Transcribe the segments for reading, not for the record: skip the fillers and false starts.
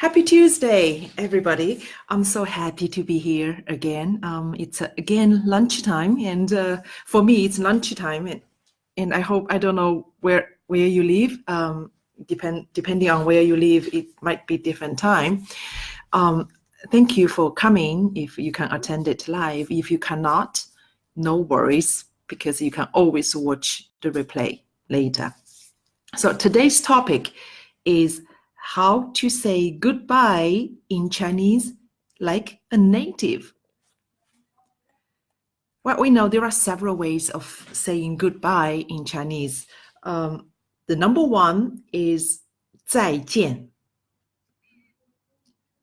Happy Tuesday, everybody. I'm so happy to be here again. It's again lunchtime, and for me, it's lunchtime, and I don't know where you live. Depending on where you live, it might be different time. Thank you for coming. If you can attend it live, if you cannot, no worries, because you can always watch the replay later. So today's topic is how to say goodbye in Chinese like a native. Well, we know there are several ways of saying goodbye in Chinese. The number one is 再见.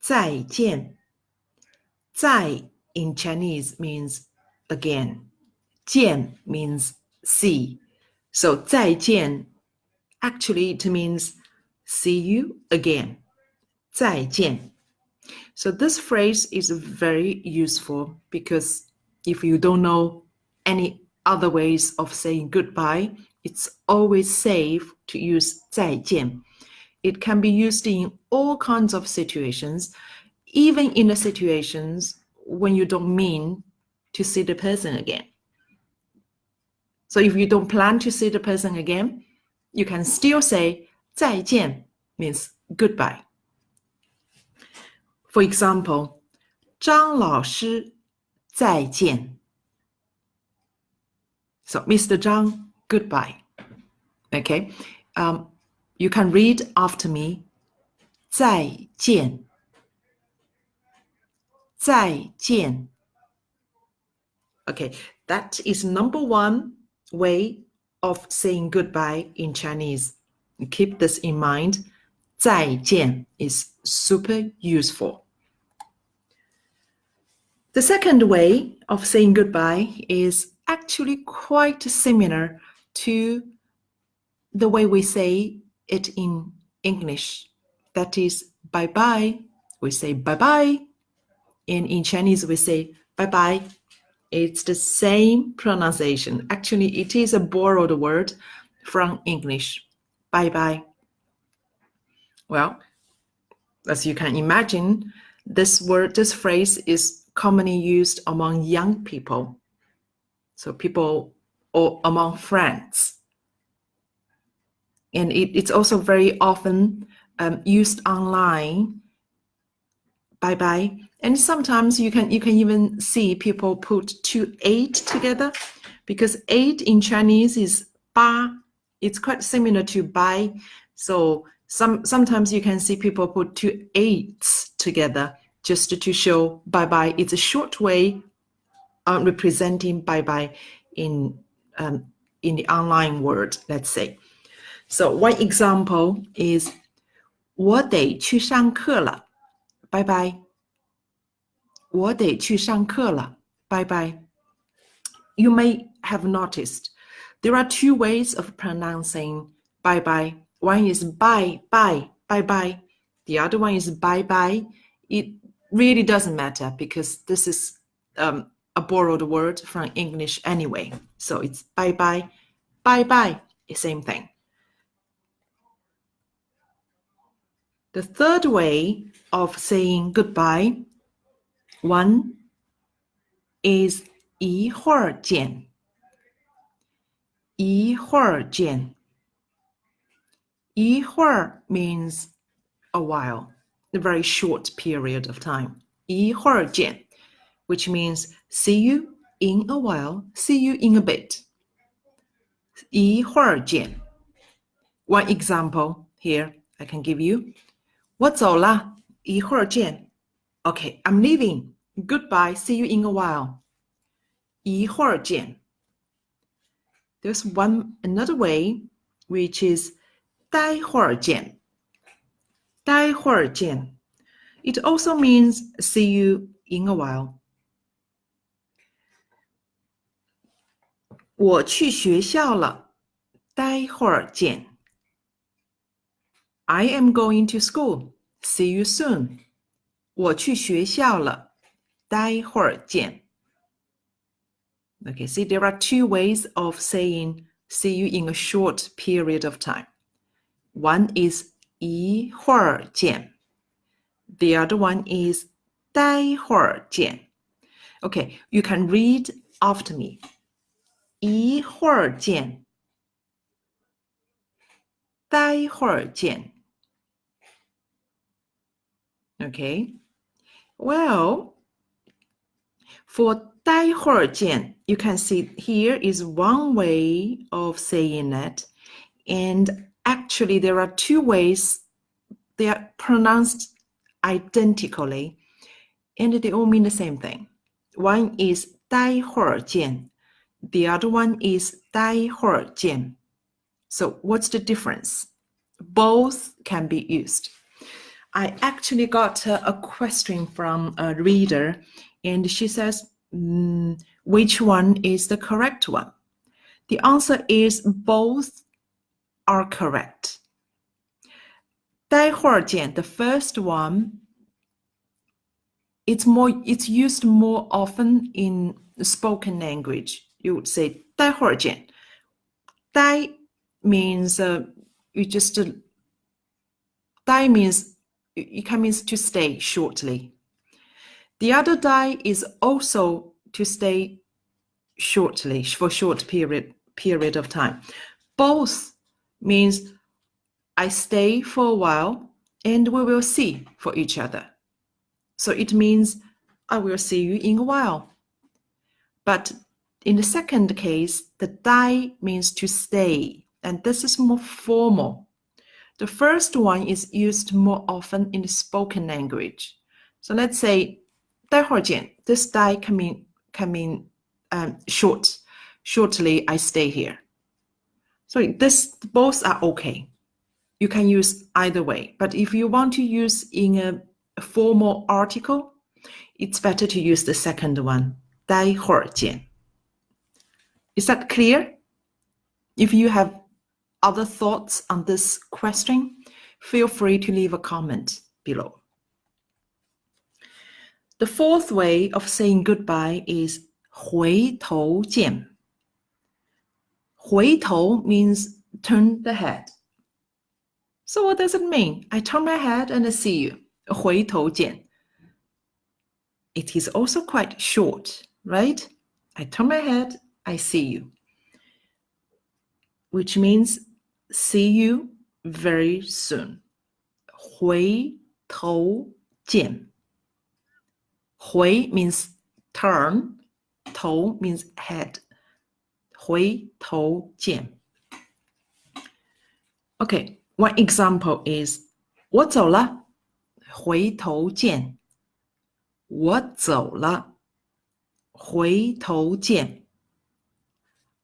再见. 再 in Chinese means again. 见 means see. So 再见 actually it means see you again. 再见. So this phrase is very useful because if you don't know any other ways of saying goodbye, it's always safe to use 再见. It can be used in all kinds of situations, even in the situations when you don't mean to see the person again. So if you don't plan to see the person again, you can still say 再见 means goodbye. For example, 张老师再见. So Mr. Zhang, goodbye. Okay, you can read after me. 再见. 再见. Okay, that is number one way of saying goodbye in Chinese. Keep this in mind. 再见 is super useful. The second way of saying goodbye is actually quite similar to the way we say it in English. That is bye-bye. We say bye-bye. And in Chinese, we say bye-bye. It's the same pronunciation. Actually, it is a borrowed word from English. Bye-bye. Well, as you can imagine, this phrase is commonly used among young people. So people or among friends. And it's also very often used online. Bye-bye. And sometimes you can even see people put 8 together, because 8 in Chinese is ba. It's quite similar to bye. So sometimes you can see people put 2 8s together just to show bye-bye. It's a short way representing bye-bye in the online world, let's say. So one example is 我得去上课了. Bye-bye. 我得去上课了. Bye-bye. You may have noticed there are 2 ways of pronouncing bye-bye. One is bye, bye, bye-bye. The other one is bye-bye. It really doesn't matter because this is a borrowed word from English anyway. So it's bye-bye, bye-bye, the same thing. The third way of saying goodbye, one is 一会儿见. 一会儿见. 一会儿 means a while, a very short period of time. 一会儿见, which means see you in a while, see you in a bit. 一会儿见. One example here I can give you. 我走了，一会儿见. Okay, I'm leaving. Goodbye, see you in a while. 一会儿见. There's another way, which is 待会儿见. 待会儿见. It also means see you in a while. 我去学校了，待会儿见. I am going to school. See you soon. 我去学校了，待会儿见. Okay, see, there are 2 ways of saying see you in a short period of time. One is 一会儿见. The other one is 待会儿见. Okay, you can read after me. 一会儿见. 待会儿见. Okay, well, for 待会儿见, you can see here is one way of saying it. And actually, there are two ways. They are pronounced identically, and they all mean the same thing. One is 待会儿见. The other one is 待会儿见. So what's the difference? Both can be used. I actually got a question from a reader, and she says, which one is the correct one? The answer is both are correct. 待会儿见, the first one, it's used more often in spoken language. You would say 待会儿见. 待 means you just 待 means it can mean to stay shortly. The other 待 is also to stay shortly for short period of time. Both means I stay for a while and we will see for each other. So it means I will see you in a while. But in the second case, the 待 means to stay, and this is more formal. The first one is used more often in the spoken language. So let's say 待会儿见. This 待 can mean short. Shortly, I stay here. So both are okay. You can use either way. But if you want to use in a formal article, it's better to use the second one. 待会儿见. Is that clear? If you have other thoughts on this question, feel free to leave a comment below. The fourth way of saying goodbye is 回头见. 回头 means turn the head. So what does it mean? I turn my head and I see you. 回头见. It is also quite short, right? I turn my head, I see you. Which means see you very soon. 回头见. 回 means turn, 头 means head. 回头见. Okay, one example is 我走了，回头见。我走了，回头见。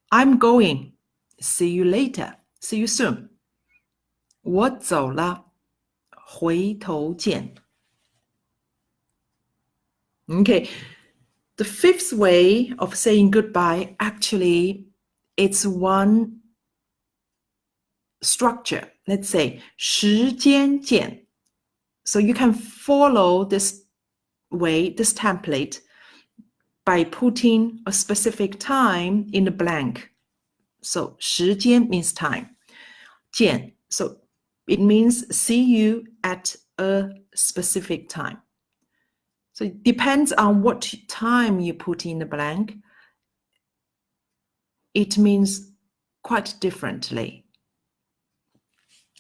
I'm going. See you later. See you soon. 我走了，回头见。Okay, the fifth way of saying goodbye, actually, it's one structure. Let's say 时间见. So you can follow this way, this template, by putting a specific time in the blank. So 时间 means time. 见, so it means see you at a specific time. So it depends on what time you put in the blank. It means quite differently.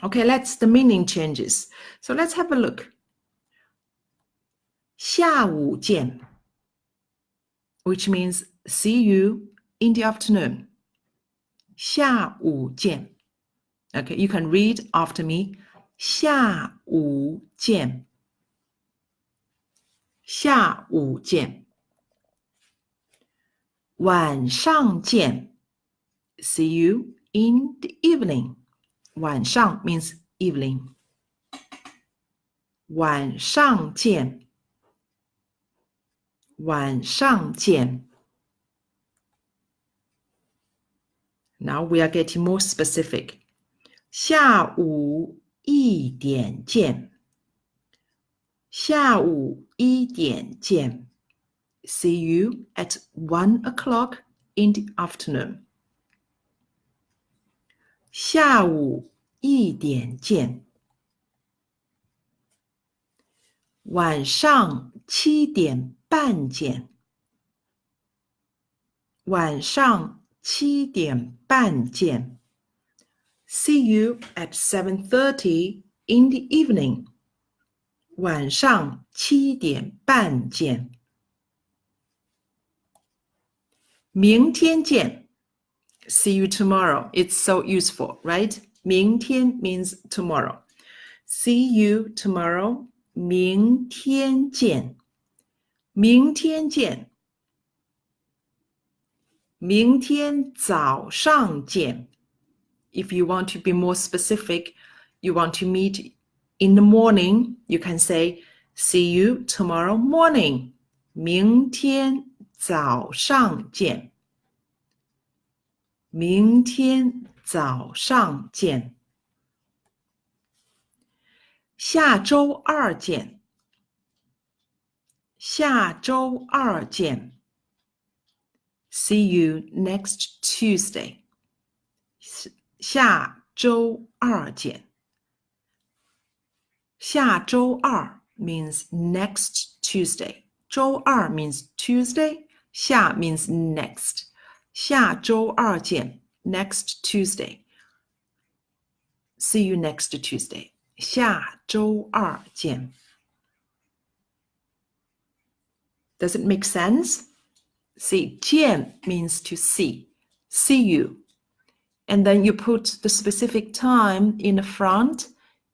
Okay, the meaning changes. So let's have a look. 下午见, which means see you in the afternoon. 下午见. Okay, you can read after me. 下午见. 下午见. 晚上见. See you in the evening. 晚上 means evening. 晚上见. 晚上见. Now we are getting more specific. 下午一点见. 下午一点见. See you at 1 o'clock in the afternoon. 下午一点见.晚上7点半见。晚上7点半见。See you at 7:30 in the evening. 晚上7点半见。明天见。See you tomorrow. It's so useful, right? 明天 means tomorrow. See you tomorrow. 明天见。明天见。明天早上见。If you want to be more specific, you want to meet in the morning, you can say, see you tomorrow morning. 明天早上见。明天早上见。下周二见。下周二见。See you next Tuesday. 下周二见。下周二 means next Tuesday. 周二 means Tuesday. 下 means next. 下周二见。Next Tuesday. See you next Tuesday. 下周二见。Does it make sense? See, 见 means to see. See you. And then you put the specific time in the front,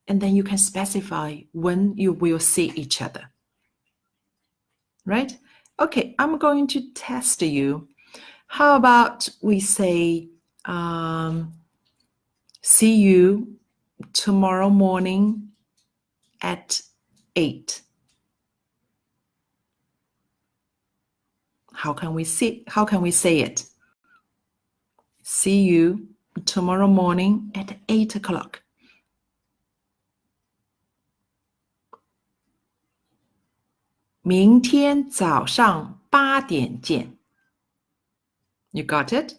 and then you can specify when you will see each other. Right? Okay, I'm going to test you. How about we say, see you tomorrow morning at 8. How can we say it? See you tomorrow morning at 8 o'clock. 明天早上8点见。You got it?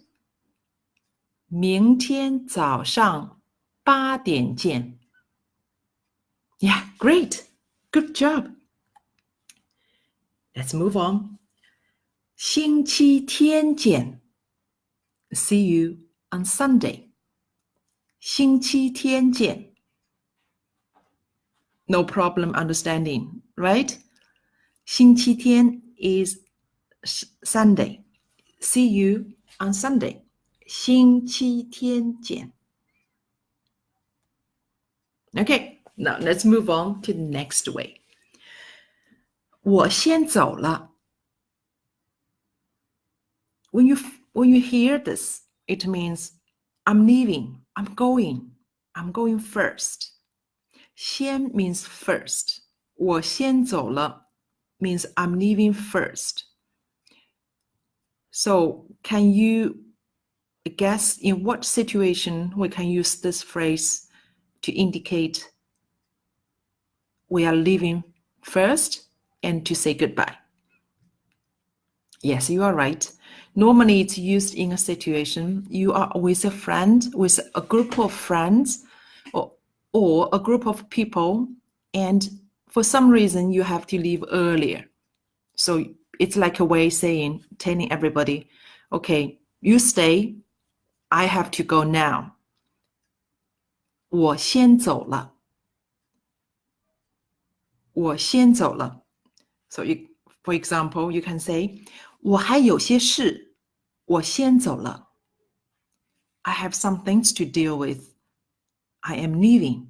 明天早上8点见。Yeah, great. Good job. Let's move on. 星期天见。See you on Sunday. 星期天见。No problem understanding, right? 星期天 is Sunday. See you on Sunday. 星期天见。Okay, now let's move on to the next way. 我先走了。When you hear this, it means I'm leaving, I'm going first. 先 means first. 我先走了 means I'm leaving first. So can you guess in what situation we can use this phrase to indicate we are leaving first and to say goodbye? Yes, you are right. Normally it's used in a situation you are with a friend, with a group of friends, or a group of people, and for some reason you have to leave earlier. So it's like a way telling everybody, okay, you stay, I have to go now. 我先走了。我先走了。So for example, you can say, 我还有些事，我先走了。I have some things to deal with. I am leaving.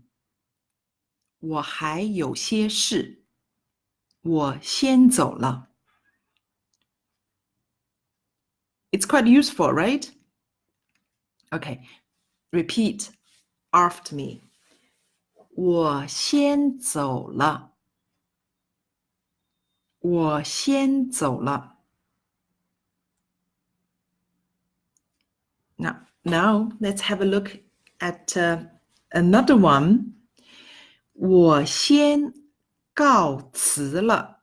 我还有些事，我先走了。It's quite useful, right? Okay, repeat after me. 我先走了。我先走了。Now let's have a look at another one. 我先告辞了。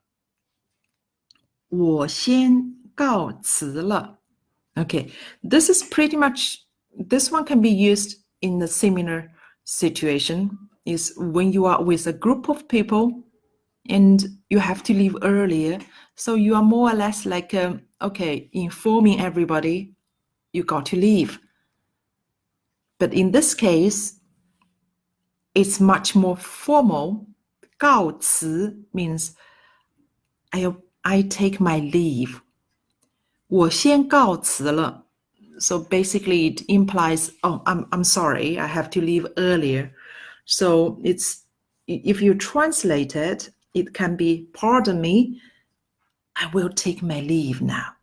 我先告辞了。Okay, this one can be used in a similar situation. Is when you are with a group of people and you have to leave earlier. So you are more or less like, okay, informing everybody you got to leave. But in this case, it's much more formal. 告辞 means I take my leave. 我先告辞了. So basically it implies, oh, I'm sorry, I have to leave earlier. So it's, if you translate it, it can be, pardon me, I will take my leave now.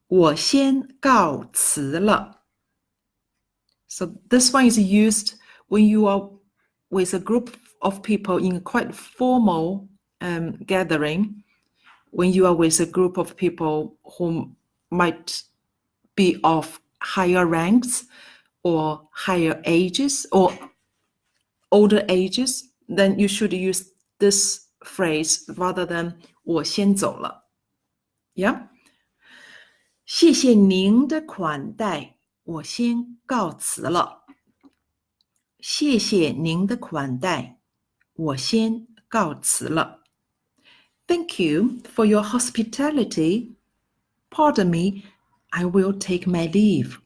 我先告辞了. So this one is used when you are with a group of people in a quite formal gathering, when you are with a group of people who might be of higher ranks or higher ages or older ages, then you should use this phrase rather than 我先走了. Yeah? 谢谢您的款待，我先告辞了。谢谢您的款待，我先告辞了。Thank you for your hospitality. Pardon me, I will take my leave.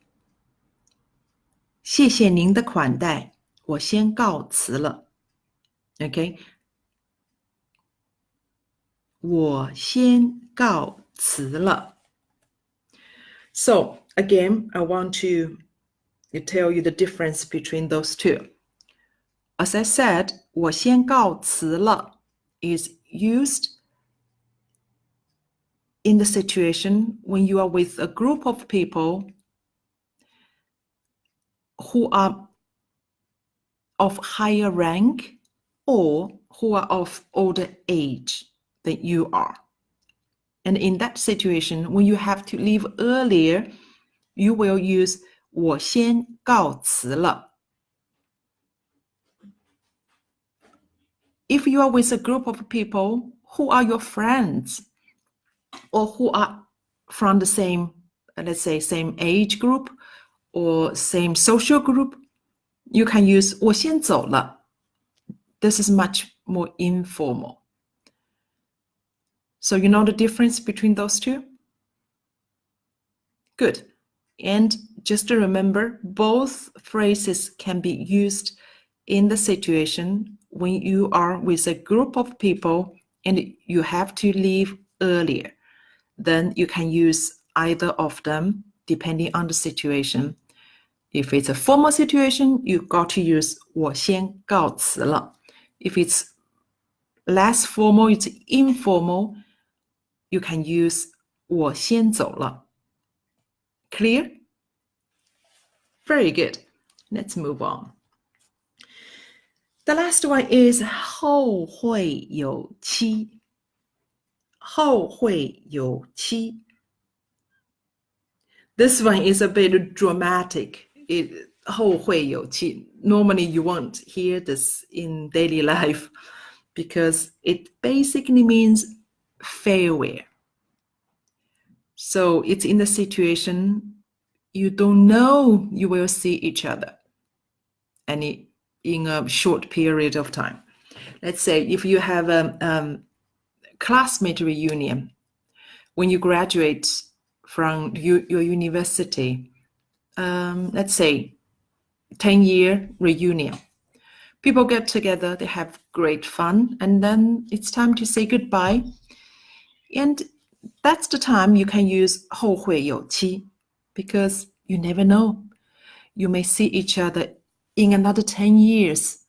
谢谢您的款待，我先告辞了。Okay? 我先告辞了。So, again, I want to tell you the difference between those two. As I said, 我先告辞了 is used in the situation when you are with a group of people who are of higher rank or who are of older age than you are. And in that situation, when you have to leave earlier, you will use 我先告辞了. If you are with a group of people who are your friends or who are from the same, let's say, same age group or same social group, you can use 我先走了. This is much more informal. So you know the difference between those two? Good. And just to remember, both phrases can be used in the situation when you are with a group of people and you have to leave earlier. Then you can use either of them depending on the situation. If it's a formal situation, you got to use 我先告辞了. If it's less formal, it's informal, you can use 我先走了. Clear? Very good. Let's move on. The last one is 后会有期. 后会有期. This one is a bit dramatic. 后会有期. Normally you won't hear this in daily life because it basically means farewell. So it's in the situation you don't know you will see each other and in a short period of time. Let's say if you have a classmate reunion when you graduate from your university, let's say 10-year reunion. People get together, they have great fun, and then it's time to say goodbye. And that's the time you can use 后会有期 because you never know. You may see each other in another 10 years.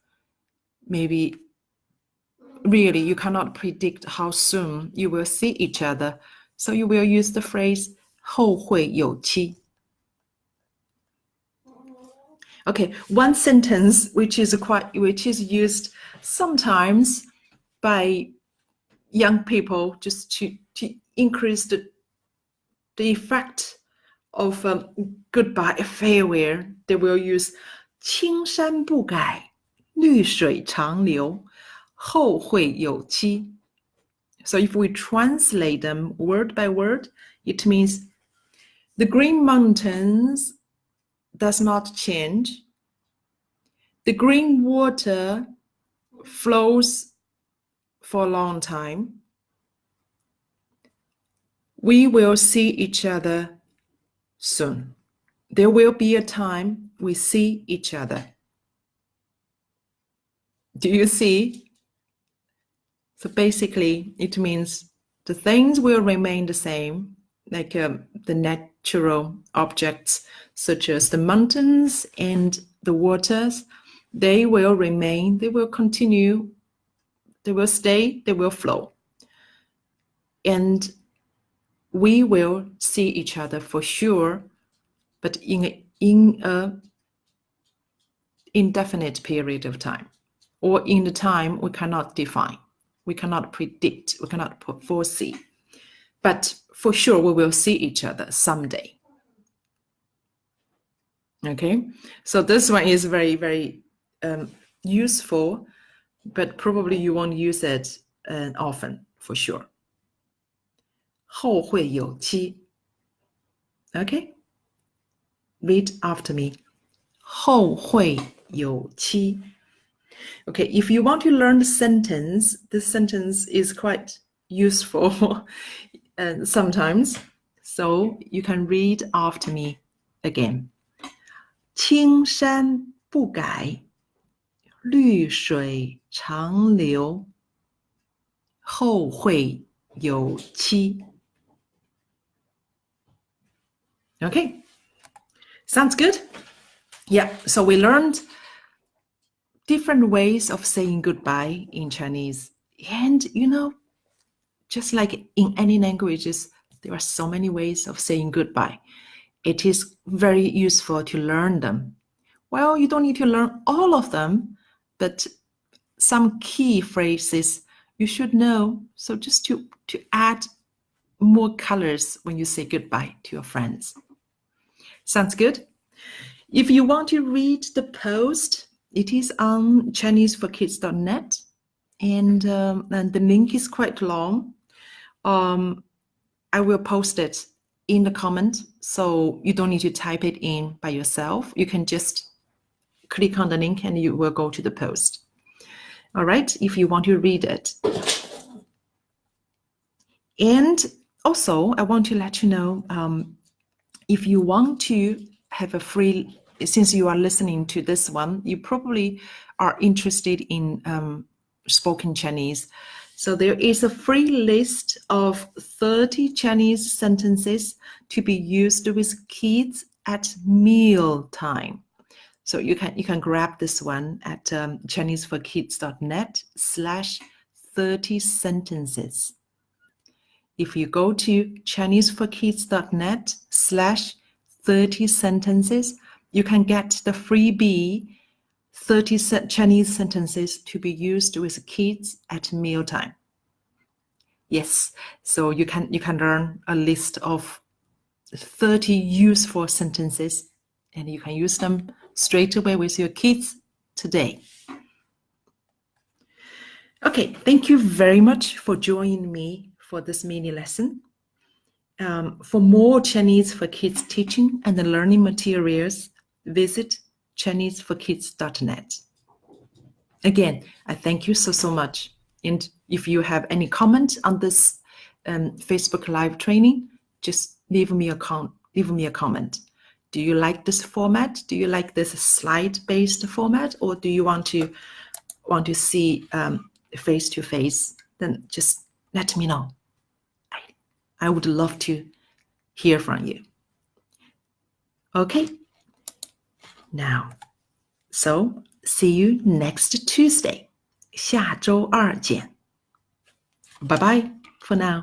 Maybe really you cannot predict how soon you will see each other. So you will use the phrase 后会有期. Okay, one sentence which is used sometimes by young people just to increase the effect of goodbye, farewell. They will use 青山不改，绿水长流，后会有期. So if we translate them word by word, it means the green mountains does not change. The green water flows for a long time. We will see each other soon. There will be a time we see each other. Do you see? So basically, it means the things will remain the same, like the natural objects such as the mountains and the waters. They will remain, they will continue, they will stay, they will flow. And we will see each other for sure, but in a indefinite period of time, or in the time we cannot define, we cannot predict, we cannot foresee. But for sure, we will see each other someday. Okay, so this one is very, very useful, but probably you won't use it often, for sure. 后会有期. Okay, read after me. 后会有期. Okay, if you want to learn the sentence, this sentence is quite useful sometimes. So you can read after me again. 青山不改，绿水长流，后会有期. Okay, sounds good? Yeah, so we learned different ways of saying goodbye in Chinese. And you know, just like in any languages, there are so many ways of saying goodbye. It is very useful to learn them. Well, you don't need to learn all of them, but some key phrases you should know. So just to add more colors when you say goodbye to your friends. Sounds good? If you want to read the post, it is on ChineseForKids.net, and the link is quite long. I will post it in the comment, so you don't need to type it in by yourself. You can just click on the link and you will go to the post. All right, if you want to read it. And also, I want to let you know, if you want to have a free, since you are listening to this one, you probably are interested in spoken Chinese. So there is a free list of 30 Chinese sentences to be used with kids at meal time. So you can grab this one at ChineseForKids.net/30 sentences. If you go to ChineseForKids.net/30 sentences, you can get the freebie 30 Chinese sentences to be used with kids at mealtime. Yes, so you can learn a list of 30 useful sentences, and you can use them straight away with your kids today. Okay, thank you very much for joining me for this mini lesson. For more Chinese for Kids teaching and learning materials, visit ChineseForKids.net. Again, I thank you so much. And if you have any comment on this Facebook Live training, just leave me a comment. Do you like this format? Do you like this slide-based format, or do you want to see face-to-face? Then just let me know. I would love to hear from you. Okay. Now, so see you next Tuesday. 下周二见. Bye-bye for now.